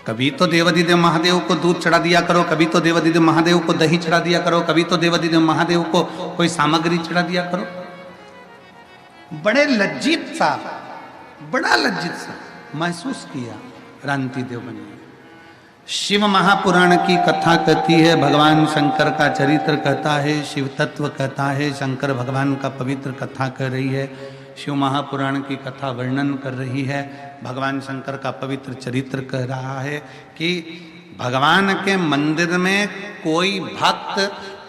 कभी तो देवाधिदेव महादेव को दूध चढ़ा दिया करो, कभी तो देवाधिदेव महादेव को दही चढ़ा दिया करो, कभी तो देवाधिदेव महादेव को कोई सामग्री चढ़ा दिया करो। बड़े लज्जित सा, बड़ा लज्जित सा महसूस किया रांति देव बने। शिव महापुराण की कथा कहती है, भगवान शंकर का चरित्र कहता है, शिव तत्व कहता है, शंकर भगवान का पवित्र कथा कर रही है, शिव महापुराण की कथा वर्णन कर रही है, भगवान शंकर का पवित्र चरित्र कह रहा है कि भगवान के मंदिर में कोई भक्त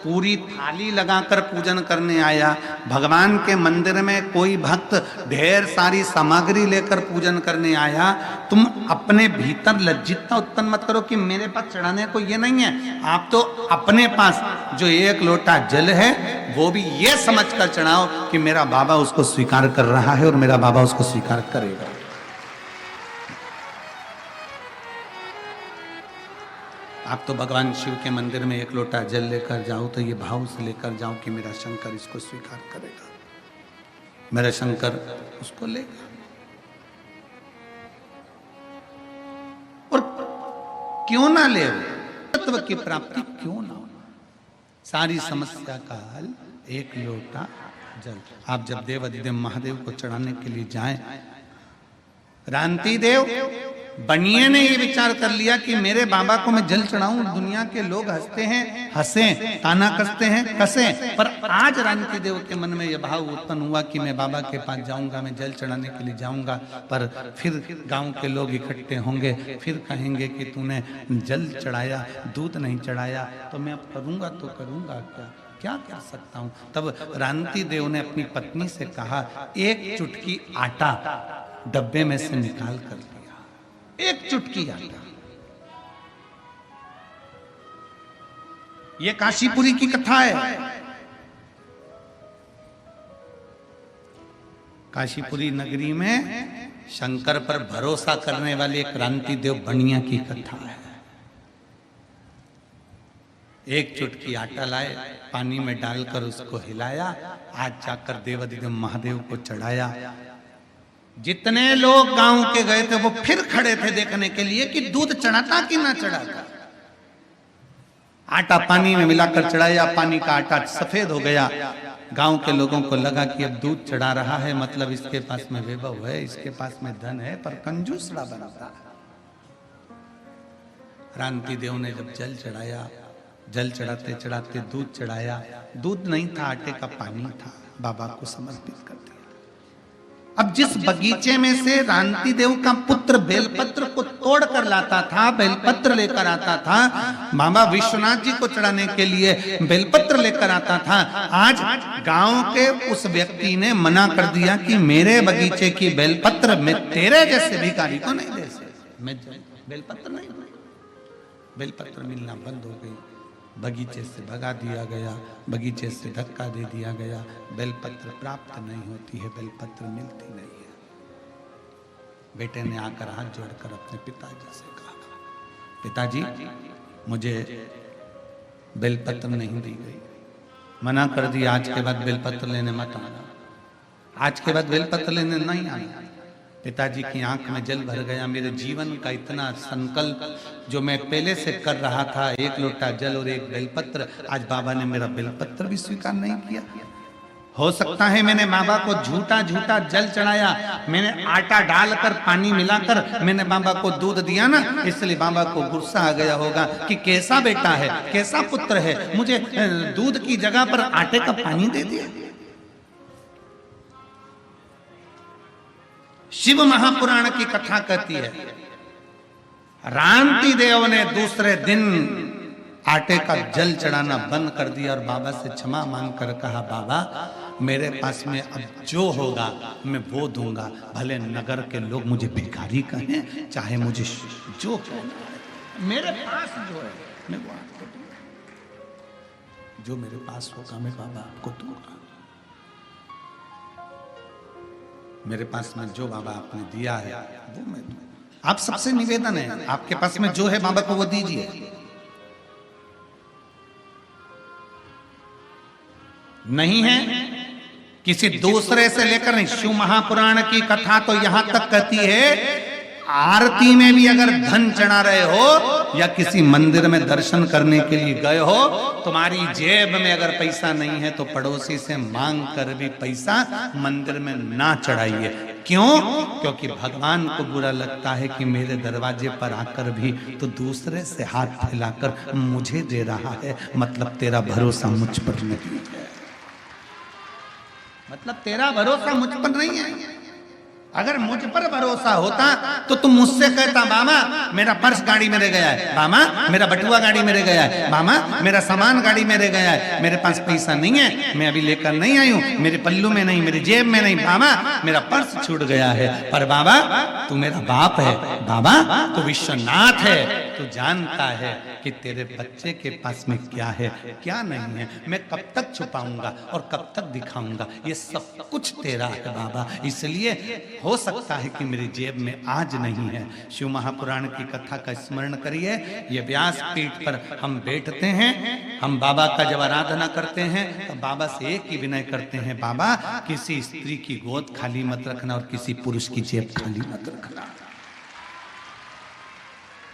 पूरी थाली लगाकर पूजन करने आया, भगवान के मंदिर में कोई भक्त ढेर सारी सामग्री लेकर पूजन करने आया। तुम अपने भीतर लज्जितता उत्पन्न मत करो कि मेरे पास चढ़ाने को ये नहीं है। आप तो अपने पास जो एक लोटा जल है वो भी ये समझकर चढ़ाओ कि मेरा बाबा उसको स्वीकार कर रहा है और मेरा बाबा उसको स्वीकार करेगा। आप तो भगवान शिव के मंदिर में एक लोटा जल लेकर जाओ तो ये भाव से लेकर जाओ कि मेरा शंकर इसको स्वीकार करेगा, मेरा शंकर उसको लेगा। और क्यों ना ले, तत्व की प्राप्ति क्यों ना हो, सारी समस्या का हल एक लोटा जल। आप जब देवाधिदेव महादेव को चढ़ाने के लिए जाएं, रांति देव बनिए ने ये विचार कर लिया कि मेरे बाबा को मैं जल चढ़ाऊं। दुनिया के लोग हंसते हैं, हंसे, ताना कसते हैं, कसे, पर आज रांति देव के मन में यह भाव उत्पन्न हुआ कि मैं बाबा के पास जाऊंगा, मैं जल चढ़ाने के लिए जाऊंगा। पर फिर गांव के लोग इकट्ठे होंगे, फिर कहेंगे कि तूने जल चढ़ाया, दूध नहीं चढ़ाया, तो मैं अब करूंगा तो करूंगा क्या कर सकता हूं। तब रांति देव ने अपनी पत्नी से कहा, एक चुटकी आटा डब्बे में से निकाल कर लिया, एक चुटकी आटा। ये काशीपुरी की कथा है। काशीपुरी नगरी में शंकर पर भरोसा करने वाले एक रांति देव बनिया की कथा है। एक चुटकी आटा लाए, पानी में डालकर उसको हिलाया, आज जाकर देवाधिदेव महादेव को चढ़ाया। जितने लोग गांव के गए थे वो फिर खड़े थे देखने के लिए कि दूध चढ़ाता कि ना चढ़ाता। आटा पानी में मिलाकर चढ़ाया, पानी का आटा सफेद हो गया। गांव के लोगों को लगा कि अब दूध चढ़ा रहा है, मतलब इसके पास में वैभव है, इसके पास में धन है, पर कंजूसड़ा बनता। रांति देव ने जब जल चढ़ाया, जल चढ़ाते चढ़ाते दूध चढ़ाया, दूध नहीं था, आटे का पानी था, बाबा को समर्पित कर दिया। अब जिस बगीचे में से रांति देव का पुत्र बेलपत्र को तोड़ कर लाता था, बेलपत्र लेकर आता था, बाबा विश्वनाथ जी को चढ़ाने के लिए बेलपत्र लेकर आता था, आज गांव के उस व्यक्ति ने मना कर दिया कि मेरे बगीचे की बेलपत्र मैं तेरे जैसे भिखारी को नहीं दे सकता, मैं बेलपत्र नहीं, बेलपत्र मिलना बंद हो गई, बगीचे से भगा दिया गया, बगीचे से धक्का दे दिया गया, बेलपत्र प्राप्त नहीं होती है, बेलपत्र मिलती नहीं है। बेटे ने आकर हाथ जोड़कर अपने पिताजी से कहा, पिताजी मुझे बेलपत्र नहीं दी गई, मना कर दिया, आज के बाद बेलपत्र लेने मत आना, आज के बाद बेलपत्र लेने नहीं आना। पिताजी की आंख में जल भर गया। मेरे जीवन का इतना संकल्प जो मैं पहले से कर रहा था, एक लोटा जल और एक बेलपत्र, आज बाबा ने मेरा बेलपत्र भी स्वीकार नहीं किया। हो सकता है मैंने बाबा को झूठा झूठा जल चढ़ाया, मैंने आटा डालकर पानी मिलाकर मैंने बाबा को दूध दिया ना, इसलिए बाबा को गुस्सा आ गया होगा कि कैसा बेटा है, कैसा पुत्र है, मुझे दूध की जगह पर आटे का पानी दे दिया। शिव महापुराण की कथा कहती है, रांति देव ने दूसरे दिन आटे का जल चढ़ाना बंद कर दिया और बाबा से क्षमा मांग कर कहा, बाबा मेरे पास में अब जो होगा मैं वो दूंगा, भले नगर के लोग मुझे भिखारी कहें, चाहे मुझे जो कहना, मेरे पास जो है मैं वो आपको दूंगा, जो मेरे पास होगा मैं बाबा आपको दूंगा। मेरे पास में जो बाबा आपने दिया है वो मैं दूं। आप सबसे निवेदन है, आपके पास में जो है बाबा को वो दीजिए। नहीं है किसी दूसरे से लेकर नहीं। शिव महापुराण की कथा तो यहां तक कहती है आरती में भी अगर धन चढ़ा रहे हो या किसी मंदिर में दर्शन करने के लिए गए हो, तुम्हारी जेब में अगर पैसा नहीं है तो पड़ोसी से मांग कर भी पैसा मंदिर में ना चढ़ाइए। क्यों? क्योंकि भगवान को बुरा लगता है कि मेरे दरवाजे पर आकर भी तो दूसरे से हाथ फैलाकर मुझे दे रहा है, मतलब तेरा भरोसा मुझ पर नहीं है, मतलब तेरा भरोसा मुझ पर नहीं है। अगर मुझ पर भरोसा होता तो तुम मुझसे कहता, मामा मेरा पर्स गाड़ी में रह गया है, मामा मेरा बटुआ गाड़ी में रह गया है, मामा मेरा सामान गाड़ी में रह गया है, मेरे पास पैसा नहीं है, मैं अभी लेकर नहीं आई हूँ, मेरे पल्लू में नहीं, मेरी जेब में नहीं, मामा मेरा पर्स छूट गया है। पर बाबा तू मेरा बाप है, बाबा तू विश्वनाथ है, तू जानता है कि तेरे बच्चे के पास में क्या है क्या नहीं है, मैं कब तक छुपाऊंगा और कब तक दिखाऊंगा, ये सब कुछ तेरा है बाबा, इसलिए हो सकता है कि मेरी जेब में आज नहीं है। शिव महापुराण की कथा का स्मरण करिए। ये व्यास पीठ पर हम बैठते हैं, हम बाबा का जब आराधना करते हैं तो बाबा से एक ही विनय करते हैं, बाबा किसी स्त्री की गोद खाली मत रखना और किसी पुरुष की जेब खाली मत रखना।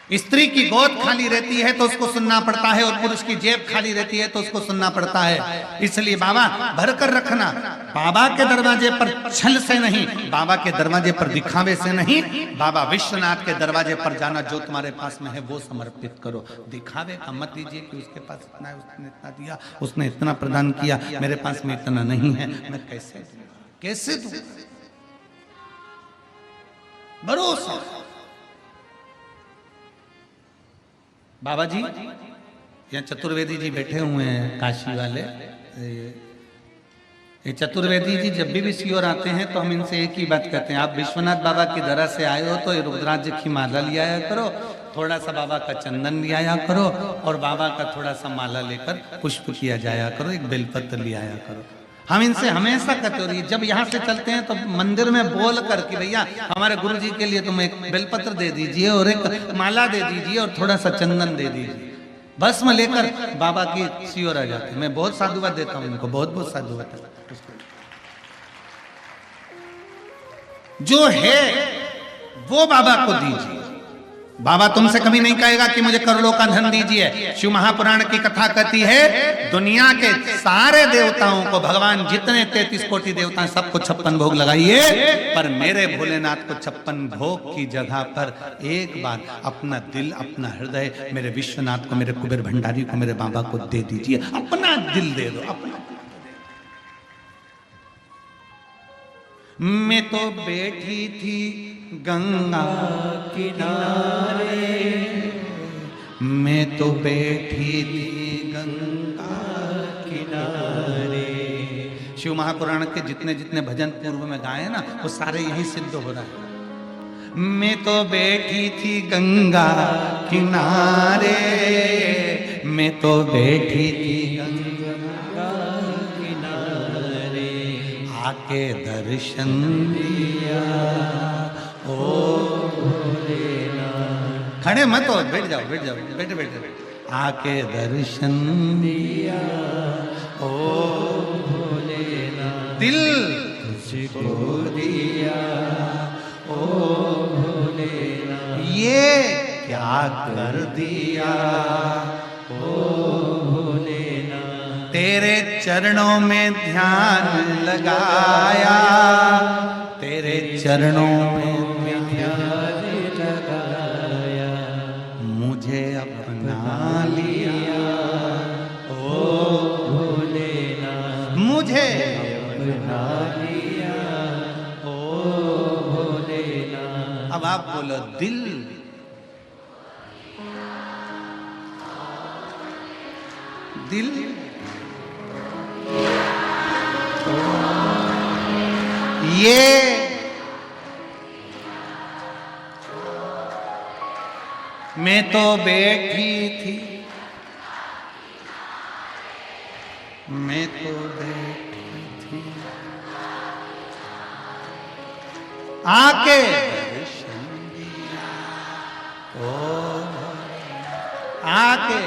स्त्री की गोद खाली रहती है तो उसको सुनना पड़ता है और पुरुष की जेब खाली रहती है तो उसको सुनना पड़ता है। इसलिए बाबा भर कर रखना, बाबा के दरवाजे पर छल से नहीं, बाबा के दरवाजे पर दिखावे से नहीं, बाबा विश्वनाथ के दरवाजे पर जाना, जो तुम्हारे पास में है वो समर्पित करो। दिखावे का मत दीजिए कि उसके पास इतना है, उसने इतना दिया, उसने इतना प्रदान किया, मेरे पास में इतना नहीं है, मैं कैसे दूं? भरोसा। बाबा जी यहाँ चतुर्वेदी जी बैठे हुए हैं, काशी वाले। ये चतुर्वेदी जी जब भी सीओर आते हैं तो हम इनसे एक ही बात कहते हैं, आप विश्वनाथ बाबा की दरा से आए हो तो ये रुद्राक्ष की माला ले आया करो, थोड़ा सा बाबा का चंदन ले आया करो और बाबा का थोड़ा सा माला लेकर पुष्प किया जाया करो, एक बेलपत्र ले आया करो। हम इनसे हमेशा कहते हो, जब यहाँ से चलते हैं तो मंदिर में बोल कर कि भैया हमारे गुरु जी के लिए तुम एक बेलपत्र दे दीजिए और एक माला दे दीजिए और थोड़ा सा चंदन दे दीजिए, भस्म लेकर बाबा की सीओर आ जाते हैं। मैं बहुत साधुवाद देता हूँ इनको, बहुत बहुत साधुवाद। जो है वो बाबा को दीजिए। बाबा तुमसे कभी नहीं कहेगा कि मुझे करोड़ों का धन दीजिए। शिव महापुराण की कथा कहती है दुनिया के सारे देवताओं को, भगवान जितने 33 कोटि देवता हैं सबको 56 भोग लगाइए, पर मेरे भोलेनाथ को 56 भोग की जगह पर एक बार अपना दिल, अपना हृदय मेरे विश्वनाथ को, मेरे कुबेर भंडारी को, मेरे बाबा को दे दीजिए। अपना दिल दे दो, अपना। मैं तो बैठी थी गंगा किनारे, मैं तो बैठी थी गंगा किनारे। शिव महापुराण के जितने जितने भजन पूर्व में गाए ना वो सारे यही सिद्ध हो रहा है। मैं तो बैठी थी गंगा किनारे, मैं तो बैठी थी गंगा किनारे, आके दर्शन दिया ओ भोलेनाथ। खड़े मत हो, बैठ जाओ, बैठ जाओ, बैठे बैठे। आके दर्शन दिया ओ भोलेनाथ, दिल तुझको दिया ओ भोलेनाथ, ये क्या कर दिया ओ भोलेनाथ। तेरे चरणों में ध्यान लगाया, तेरे चरणों में ध्यान लगाया, मुझे अपना लिया ओ भोलेनाथ, मुझे अपना लिया ओ भोलेनाथ। अब आप बोलो दिल, दिल ये मैं तो बैठी थी, मैं तो बैठी थी, आके दर्शन दिया ओ आके।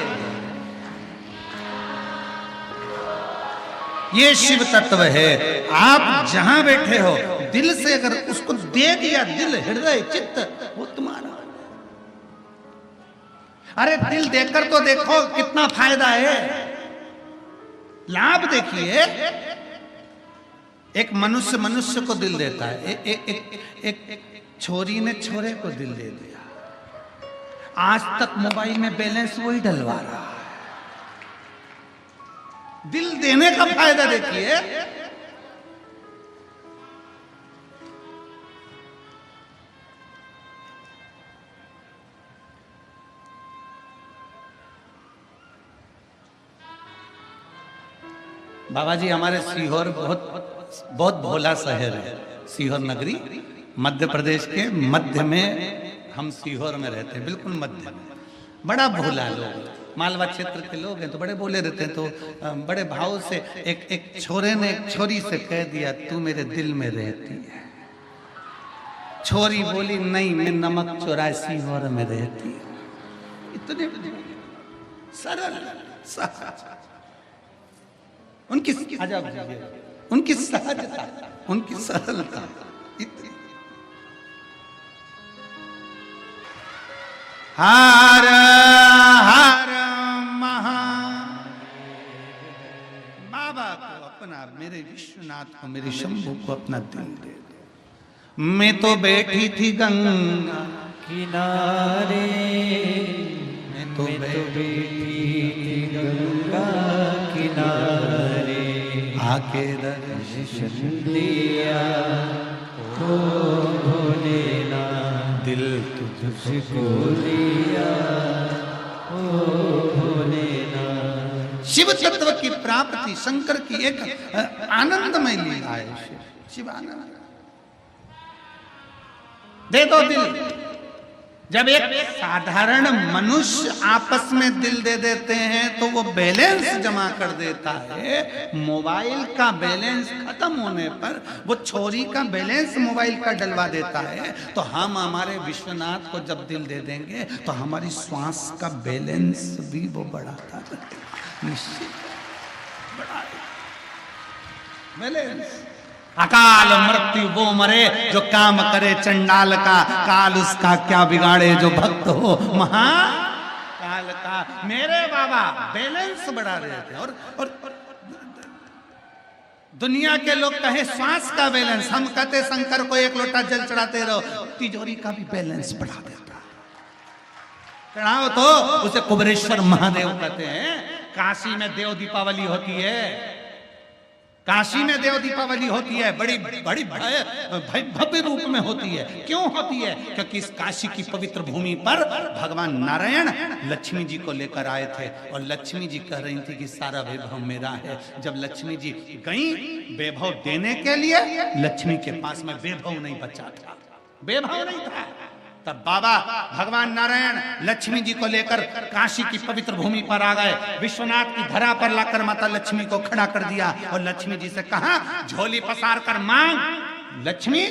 ये शिव तत्व है। आप जहां बैठे हो दिल से अगर उसको दे दिया, दिल हृदय चित्त, वो तुम्हारा। अरे दिल देकर तो देखो कितना फायदा है, लाभ देखिए। एक मनुष्य मनुष्य को दिल देता है, एक छोरी ने छोरे को दिल दे दिया, आज तक मोबाइल में बैलेंस वही डलवा रहा है। दिल देने का फायदा देखिए। बाबा जी हमारे सीहोर बहुत भोला शहर है, सीहोर नगरी मध्य प्रदेश के मध्य में, हम सीहोर में रहते हैं, बिल्कुल मध्य में। बड़ा भोला लोग, मालवा क्षेत्र के लोग हैं तो बड़े बोले रहते हैं। तो बड़े भाव से एक छोरे ने एक छोरी से कह दिया, तू मेरे दिल में रहती है। छोरी बोली, नहीं मैं नमक 84 में रहती हूँ। इतने सरल सहज, उनकी उनकी सहजता, उनकी सरलता इतनी। हर हर महा, बाबा को अपना, मेरे विश्वनाथ को, मेरे शंभू को अपना दिल दे दो। मैं तो बैठी थी गंगा किनारे, मैं तो बैठी थी गंगा किनारे, आके दर्शन दिया ओ भोलेनाथ, दिल तुझको दिया ओ भोलेनाथ। शिव तत्व की प्राप्ति शंकर की एक आनंदमय लीला है। शिव आनंद दे दो दिल। जब एक साधारण मनुष्य आपस में दिल दे देते हैं तो वो बैलेंस जमा कर देता है। मोबाइल का बैलेंस खत्म होने पर वो छोरी का बैलेंस मोबाइल का डलवा देता है। तो हम हमारे विश्वनाथ को जब दिल दे देंगे तो हमारी श्वास का बैलेंस भी वो बढ़ाता रहेगा, निश्चित बढ़ाएगा बैलेंस। अकाल मृत्यु वो मरे जो काम करे चंडाल का, काल उसका क्या बिगाड़े जो भक्त हो महा काल का। मेरे बाबा बैलेंस बढ़ा रहे थे। और दुनिया के लोग कहे श्वास का बैलेंस, हम कहते शंकर को एक लोटा जल चढ़ाते रहो, तिजोरी का भी बैलेंस बढ़ा देता। चढ़ाओ तो उसे कुबेरेश्वर महादेव कहते हैं। काशी में देव दीपावली होती है, काशी में देव दीपावली होती है, बड़ी बड़ी भव्य रूप में होती है। क्यों होती है? क्योंकि इस काशी की पवित्र भूमि पर भगवान नारायण लक्ष्मी जी को लेकर आए थे और लक्ष्मी जी कह रही थी कि सारा वैभव मेरा है। जब लक्ष्मी जी गई वैभव देने के लिए, लक्ष्मी के पास में वैभव नहीं बचा था, वैभव नहीं था। तब बाबा भगवान नारायण लक्ष्मी जी को लेकर काशी की पवित्र भूमि पर आ गए। विश्वनाथ की धरा पर लाकर माता लक्ष्मी को खड़ा कर दिया और लक्ष्मी जी से कहा, झोली पसार कर मांग। लक्ष्मी,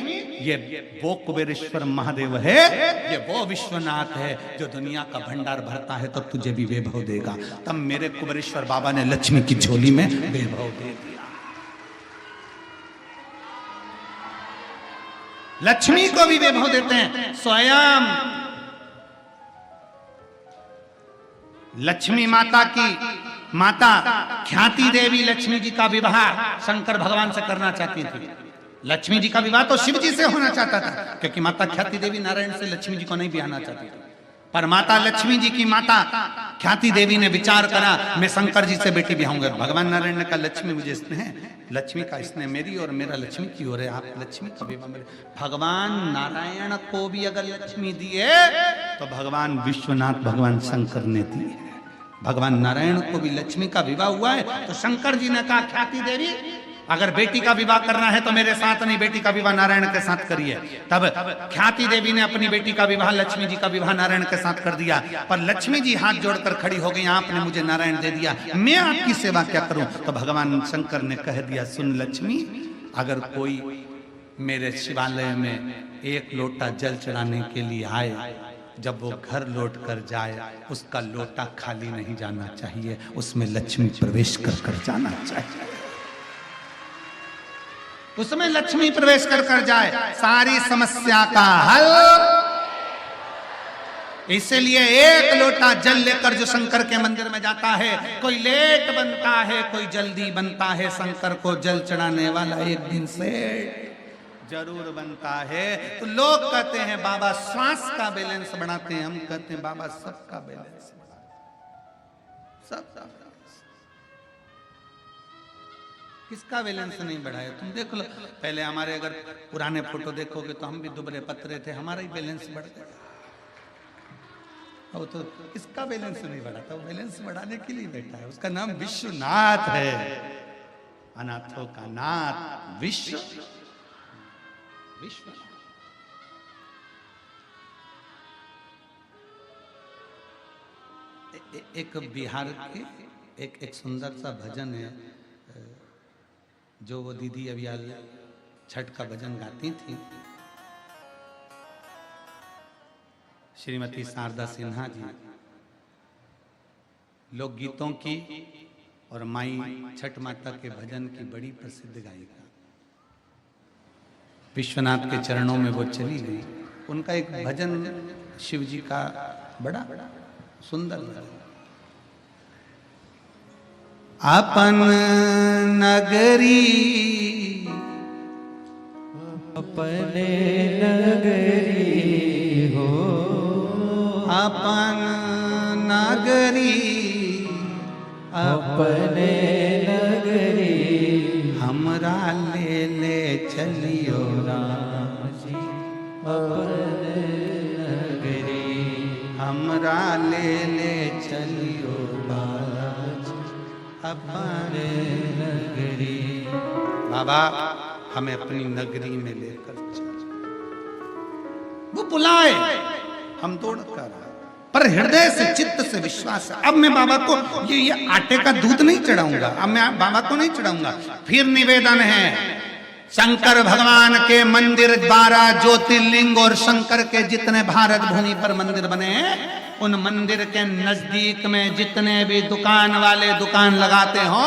ये वो कुबेरेश्वर महादेव है, ये वो विश्वनाथ है जो दुनिया का भंडार भरता है, तो तुझे भी वैभव देगा। तब मेरे कुबेरेश्वर बाबा ने लक्ष्मी की झोली में वैभव दे दिया। लक्ष्मी को भी वैभव देते हैं। स्वयं लक्ष्मी माता की माता ख्याति देवी लक्ष्मी जी का विवाह शंकर भगवान से करना चाहती थी। लक्ष्मी जी का विवाह तो शिव जी से होना चाहता था, क्योंकि माता ख्याति देवी नारायण से लक्ष्मी जी को नहीं ब्याहना चाहती थी। पर माता लक्ष्मी जी की माता ख्याति देवी ने विचार करा, मैं शंकर जी से बेटी ब्याहूंगा। भगवान नारायण ने कहा, लक्ष्मी मुझे स्नेह, लक्ष्मी का स्नेह मेरी और मेरा लक्ष्मी की ओर है, आप लक्ष्मी का विवाह मेरे। भगवान नारायण को भी अगर लक्ष्मी दी है तो भगवान विश्वनाथ भगवान शंकर ने दी है। भगवान नारायण को भी लक्ष्मी का विवाह हुआ है। तो शंकर जी ने कहा, ख्याति देवी अगर बेटी का विवाह करना है तो मेरे साथ नहीं, बेटी का विवाह नारायण के साथ करिए। तब ख्याति देवी ने अपनी बेटी का विवाह, लक्ष्मी जी का विवाह नारायण के साथ कर दिया। पर लक्ष्मी जी हाथ जोड़कर खड़ी हो गई, आपने मुझे नारायण दे दिया, मैं आपकी सेवा क्या करूं? तो भगवान शंकर ने कह दिया, सुन लक्ष्मी, अगर कोई मेरे शिवालय में एक लोटा जल चढ़ाने के लिए आए, जब वो घर लौट कर जाए उसका लोटा खाली नहीं जाना चाहिए, उसमें लक्ष्मी प्रवेश कर जाना चाहिए। उसमें लक्ष्मी प्रवेश कर कर जाए, सारी समस्या का हल। इसलिए एक लोटा जल लेकर जो शंकर के मंदिर में जाता है, कोई लेट बनता है, कोई जल्दी बनता है, शंकर को जल चढ़ाने वाला एक दिन से जरूर बनता है। तो लोग कहते हैं बाबा श्वास का बैलेंस बढ़ाते हैं, हम कहते हैं बाबा सबका बैलेंस बढ़ाते, सबका बैलेंस। किसका बैलेंस नहीं बढ़ाया? तुम देख लो, पहले हमारे अगर पुराने फोटो देखोगे तो हम भी दुबले पतले थे, हमारा ही बैलेंस बढ़ गया। वो तो इसका बैलेंस नहीं बढ़ाता, वो बैलेंस बढ़ाने के लिए बैठा है। उसका नाम विश्वनाथ है, अनाथों का नाथ विश्व। एक बिहार के एक सुंदर सा भजन है जो वो दीदी अभी आज छठ का भजन गाती थी, श्रीमती शारदा सिन्हा जी, लोकगीतों की और माई छठ माता के भजन की बड़ी प्रसिद्ध गायिका। विश्वनाथ के चरणों में वो चली गई। उनका एक भजन शिव जी का बड़ा सुंदर भजन, अपन नगरी अपने नगरी हो, अपन नगरी अपने नगरी हमरा ले ले चलियो राम जी, अपने नगरी हमरा ले ले चलियो बालाजी अपने नगरी। बाबा हमें अपनी नगरी में लेकर चलो। वो बुलाए, हम दौड़ कर, पर हृदय से चित्त से विश्वास है। अब मैं बाबा को ये आटे का दूध नहीं चढ़ाऊंगा, अब मैं बाबा को नहीं चढ़ाऊंगा। फिर निवेदन है, शंकर भगवान के मंदिर 12 ज्योतिर्लिंग और शंकर के जितने भारत भूमि पर मंदिर बने हैं, उन मंदिर के नजदीक में जितने भी दुकान वाले दुकान लगाते हो,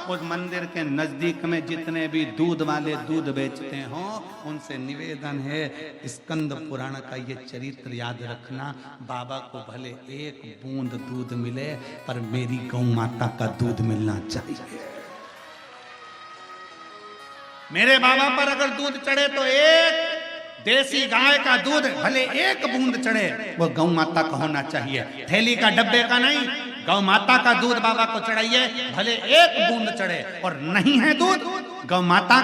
उस मंदिर के नजदीक में जितने भी दूध वाले दूध बेचते हो, उनसे निवेदन है, स्कंद पुराण का ये चरित्र याद रखना। बाबा को भले एक बूंद दूध मिले, पर मेरी गौ माता का दूध मिलना चाहिए। मेरे बाबा पर अगर दूध चढ़े तो एक देसी गाय का दूध, भले एक बूंद चढ़े, वो गौ माता का होना चाहिए, थैली का डब्बे का नहीं। गौ माता का दूध बाबा को चढ़ाइए, भले एक बूंद चढ़े। और नहीं है दूध गौ माता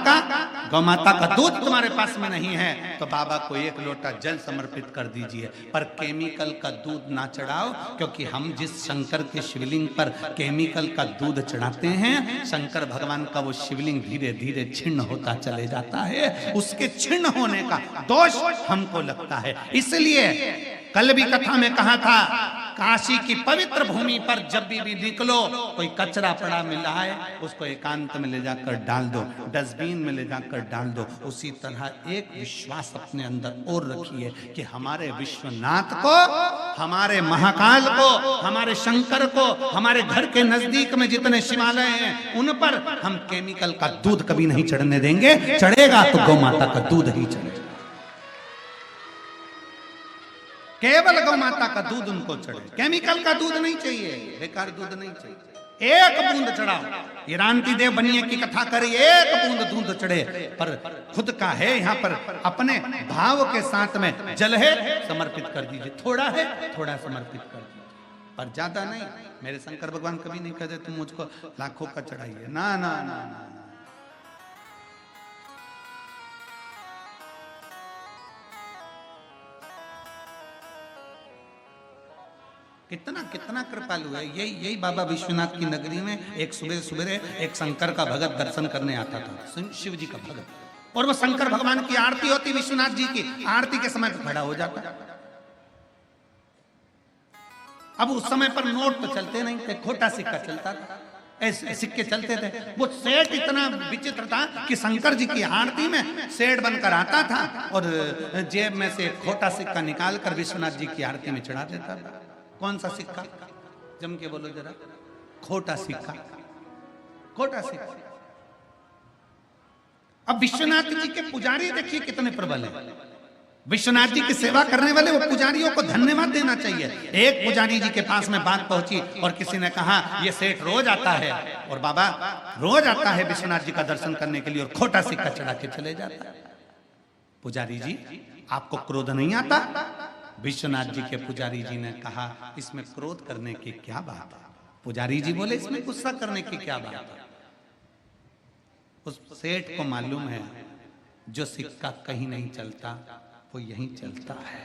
का दूध तुम्हारे पास में नहीं है, तो बाबा को एक लोटा जल समर्पित कर दीजिए, पर केमिकल का दूध ना चढ़ाओ। क्योंकि हम जिस शंकर के शिवलिंग पर केमिकल का दूध चढ़ाते हैं, शंकर भगवान का वो शिवलिंग धीरे धीरे छिन्न होता चले जाता है, उसके छिन्न होने का दोष हमको लगता है। इसलिए कल भी कथा में कहा था, काशी की पवित्र भूमि पर जब भी निकलो, कोई कचरा पड़ा मिल रहा है, उसको एकांत में ले जाकर डाल दो, डस्टबिन में ले जाकर डाल दो। उसी तरह एक विश्वास अपने अंदर और रखिए कि हमारे विश्वनाथ को, हमारे महाकाल को, हमारे शंकर को, हमारे घर के नजदीक में जितने शिवालय हैं, उन पर हम केमिकल का दूध कभी नहीं चढ़ने देंगे। चढ़ेगा तो गौ माता का दूध ही चढ़ेगा, केवल गौ माता का दूध उनको चढ़े, केमिकल का दूध नहीं चाहिए, बेकार दूध नहीं चाहिए। एक बूंद चढ़ाओ, ये रांति देव बनिए की कथा करिए, एक बूंद दूध चढ़े, पर खुद का है यहाँ पर, अपने भाव के साथ में जल है समर्पित कर दीजिए, थोड़ा है थोड़ा समर्पित कर दीजिए, पर ज्यादा नहीं। मेरे शंकर भगवान कभी नहीं कहते तुम मुझको लाखों का चढ़ाइए, ना ना ना ना। कितना कितना कृपालु है। यही बाबा विश्वनाथ की नगरी में एक सुबह एक शंकर का भगत दर्शन करने आता था, शिव जी का भगत, और वो शंकर भगवान की आरती होती, विश्वनाथ जी की आरती के समय खड़ा हो जाता। अब उस समय पर नोट तो चलते नहीं थे, खोटा सिक्का चलता था, ऐसे सिक्के चलते थे। वो सेठ इतना विचित्र था कि शंकर जी की आरती में सेठ बनकर आता था और जेब में से खोटा सिक्का निकाल कर विश्वनाथ जी की आरती में चढ़ा देता था। कौन सा सिक्का? जम के बोलो जरा। खोटा सिक्का, खोटा सिक्का। अब विश्वनाथ जी के पुजारी देखिए कितने प्रबल हैं। विश्वनाथ जी की सेवा करने वाले वो पुजारियों को धन्यवाद देना चाहिए। एक पुजारी जी के पास में बात पहुंची और किसी ने कहा ये सेठ रोज आता है और बाबा रोज आता है विश्वनाथ जी का दर्शन करने के लिए और खोटा सिक्का चढ़ा के चले जाता है। पुजारी जी आपको क्रोध नहीं आता? विश्वनाथ जी के पुजारी जी ने कहा इसमें क्रोध करने की क्या बात है? पुजारी जी बोले इसमें गुस्सा करने की क्या बात है? उस सेठ को मालूम है जो सिक्का कहीं नहीं चलता वो यहीं चलता है।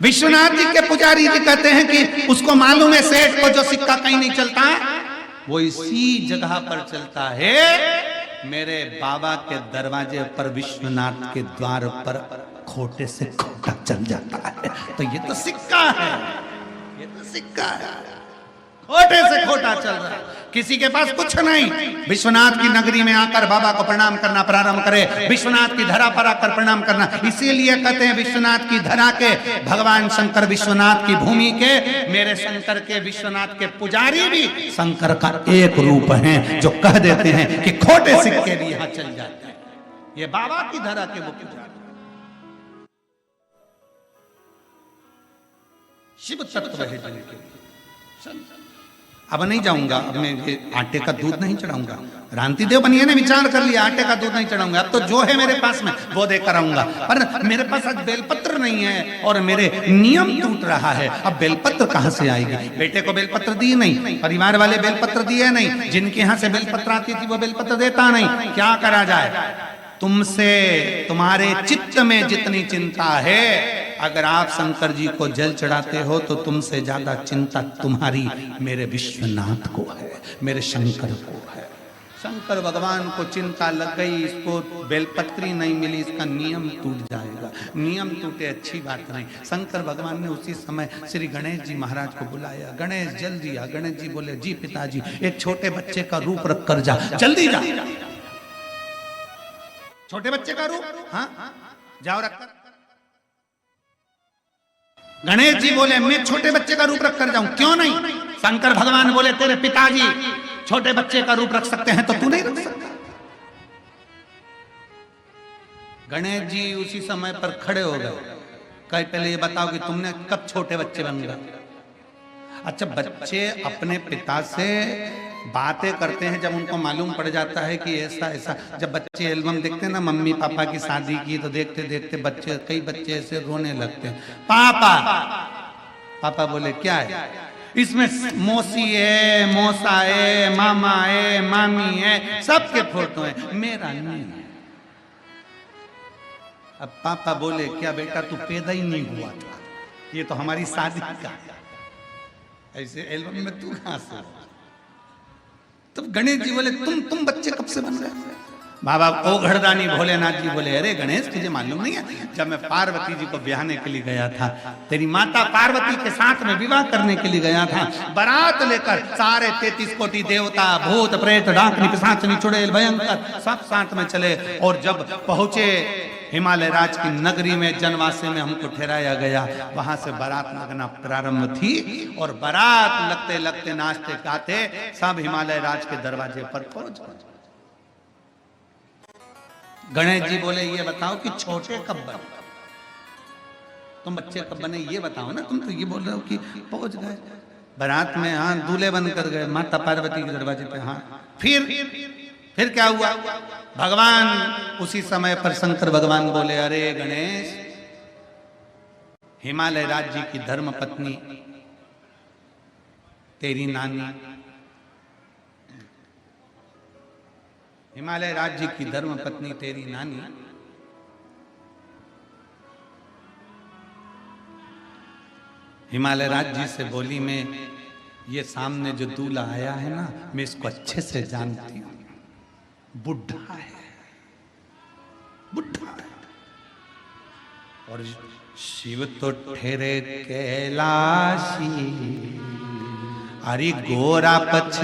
विश्वनाथ जी के पुजारी जी कहते हैं कि उसको मालूम है सेठ को जो सिक्का कहीं नहीं चलता वो इसी जगह पर चलता है। मेरे बाबा के दरवाजे पर विश्वनाथ के द्वार पर खोटे से खोटा चल जाता है। तो ये तो सिक्का है, ये तो सिक्का है, खोटे से खोटा चल रहा है। किसी के पास कुछ नहीं, विश्वनाथ की नगरी में आकर बाबा को प्रणाम करना प्रारंभ करे, विश्वनाथ की धरा पर आकर प्रणाम करना। इसीलिए कहते हैं विश्वनाथ की धरा के भगवान शंकर, विश्वनाथ की भूमि के मेरे शंकर के विश्वनाथ के पुजारी भी शंकर का एक रूप हैं जो कह देते हैं कि खोटे सिक्के भी यहां चल जाते हैं। ये बाबा की धरा के वो पुजारी शिव तत्व है जिनके। अब नहीं जाऊंगा, अब मैं आटे का दूध नहीं चढ़ाऊंगा। रांति देव बनिए ने विचार कर लिया आटे का दूध नहीं चढ़ाऊंगा। अब तो जो है मेरे पास में वो देकर आऊंगा, पर मेरे पास आज बेलपत्र नहीं है और मेरे नियम टूट रहा है। अब बेलपत्र कहां से आएगी? बेटे को बेलपत्र दिए नहीं, परिवार वाले बेलपत्र दिए नहीं, जिनके यहां से बेलपत्र आती थी वो बेलपत्र देता नहीं। क्या करा जाए? तुमसे तुम्हारे चित्त में जितनी चिंता है, अगर आप शंकर जी को जल चढ़ाते हो तो तुमसे ज्यादा चिंता तुम्हारी मेरे विश्वनाथ को है, मेरे शंकर को है। शंकर भगवान को चिंता लग गई, इसको बेलपत्री नहीं मिली, इसका नियम टूट जाएगा। नियम टूटे अच्छी बात नहीं। शंकर भगवान ने उसी समय श्री गणेश जी महाराज को बुलाया। गणेश जल दिया। गणेश जी बोले जी पिताजी एक छोटे बच्चे का रूप रख कर जा, जल्दी जा। छोटे बच्चे का रूप? हाँ जाओ रखकर। गणेश जी बोले मैं छोटे बच्चे का रूप रख कर जाऊं, क्यों नहीं? शंकर भगवान बोले तेरे पिताजी छोटे बच्चे का रूप रख सकते हैं तो तू नहीं रख सकता। गणेश जी उसी समय पर खड़े हो गए। कहे पहले ये बताओ कि तुमने कब छोटे बच्चे बन गए? अच्छा, बच्चे अपने पिता से बातें करते हैं जब उनको मालूम पड़ जाता है कि ऐसा ऐसा। जब बच्चे एल्बम देखते हैं ना मम्मी पापा की शादी की, तो देखते देखते बच्चे, कई बच्चे ऐसे रोने लगते हैं। पापा पापा बोले क्या है? इसमें मौसी है, मौसा है, मामा है, मामी है, सबके फोटो है, मेरा नहीं है। अब पापा बोले क्या बेटा तू पैदा ही नहीं हुआ था, ये तो हमारी शादी का, ऐसे एल्बम में तू कहां से? तो गणेश जी बोले तुम बच्चे कब से बन गए? बाबा ओ घरदानी भोलेनाथ जी बोले अरे गणेश तुझे मालूम नहीं है, जब मैं पार्वती जी को ब्याहने के लिए गया था, तेरी माता पार्वती के साथ में विवाह करने के लिए गया था, बारात लेकर सारे 33 कोटि देवता, भूत प्रेत, डाकनी, पिशाचनी, चुड़ैल, भयंकर सब साथ में चले। और जब पहुंचे हिमालय राज की नगरी में, जनवासे में हमको ठहराया गया, वहां से बारात लगना प्रारंभ थी। और बारात लगते लगते नाचते गाते सब हिमालय राज के दरवाजे पर पहुंच गए। गणेश जी बोले ये बताओ कि छोटे कब बने? तुम बच्चे कब बने ये बताओ ना। तुम तो ये बोल रहे हो कि पहुंच गए बारात में। हाँ दूल्हे बनकर गए माता पार्वती के दरवाजे पे। हाँ फिर क्या हुआ? भगवान उसी समय पर शंकर भगवान बोले अरे गणेश, हिमालय राज जी की धर्म पत्नी तेरी नानी, हिमालय राज जी की धर्म पत्नी तेरी नानी हिमालय राज जी से बोली मैं ये सामने जो दूल्हा आया है ना, मैं इसको अच्छे से जानती हूं, बुढ़ा है, बुढ़ा है। और शिव तो ठहरे कैलाशी, अरे गोरा पछताओगी,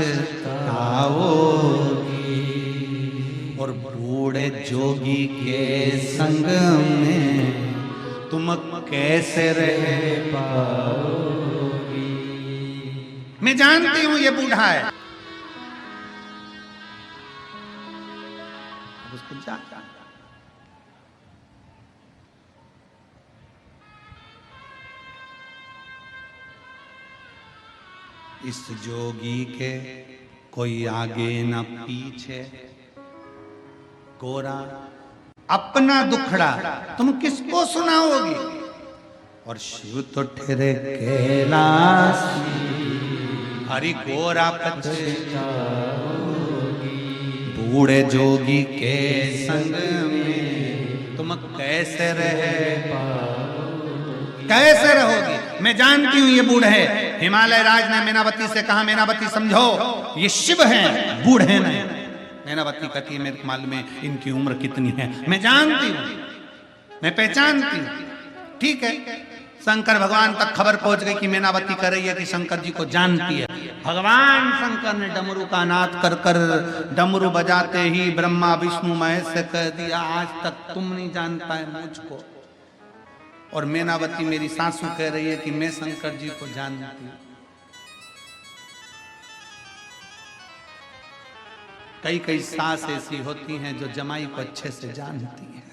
और बूढ़े जोगी के संग में तुम कैसे रह पाओगी। मैं जानती हूं ये बूढ़ा है, तो जा। इस जोगी के कोई आगे न पीछे, गोरा अपना दुखड़ा तुम किसको सुनाओगे? और शिव तो ठहरे कैलासी, हरि गोरा बूढ़े जोगी के संग में तुम कैसे रहोगे? मैं जानती हूं ये बूढ़े है। हिमालय राज ने मैनावती से कहा, मैनावती समझो ये शिव हैं, बूढ़े नहीं। मैनावती कहती है मेरे मालूम है इनकी उम्र कितनी है, मैं जानती हूं, मैं पहचानती हूं। ठीक है, शंकर भगवान तक खबर पहुंच गई कि मैनावती कह रही है कि शंकर जी को जानती है। भगवान शंकर ने डमरू का नाद कर कर डमरू बजाते ही ब्रह्मा विष्णु महेश से कह दिया, आज तक तुम नहीं जान पाए मुझको। और मैनावती मेरी सासू कह रही है कि मैं शंकर जी को जानती हूं। कई कई सास ऐसी होती हैं जो जमाई को अच्छे से जानती हैं।